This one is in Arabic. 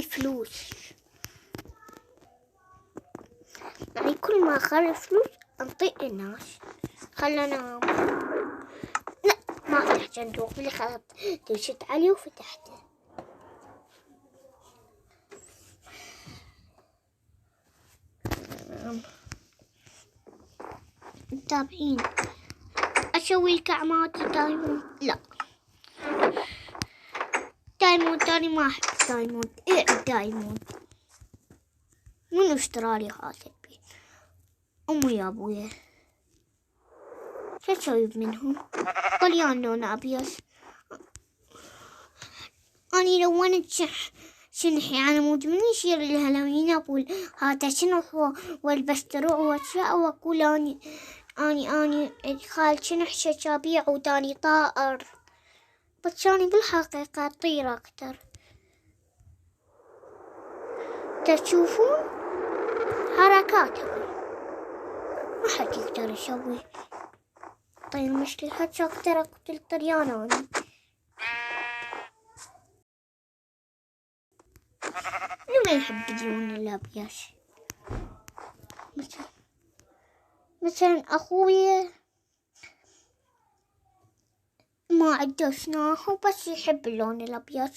فلوس، يعني كل ما أخلي فلوس أنطي الناس. خلنا لا ما أفتح صندوق، اللي خلاص دشت عليه وفتحته. متابعين أسوي الكعمات دايموند؟ لا دايموند تاني ما أحب دايموند. إيه دايموند؟ من اشترالي هذا البيت؟ أمي يا أبويا. شو أسوي منهم؟ مليان لون أبيض. أني لونت شنحي على مود من يشير الهلوين أقول هذا شنح والبس دروع وأشياء وأقول أني خال شنح شجابيع وداني طائر، بس أني بالحقيقة أطير أكتر. تشوفون حركاتهم ما حد يقدر يسوي. طيب مشكلة حتى أقدر أقتل طريان أنا. ما يحب اللون الأبيض؟ مثلا أخوي ما عنده أسنان بس يحب اللون الأبيض.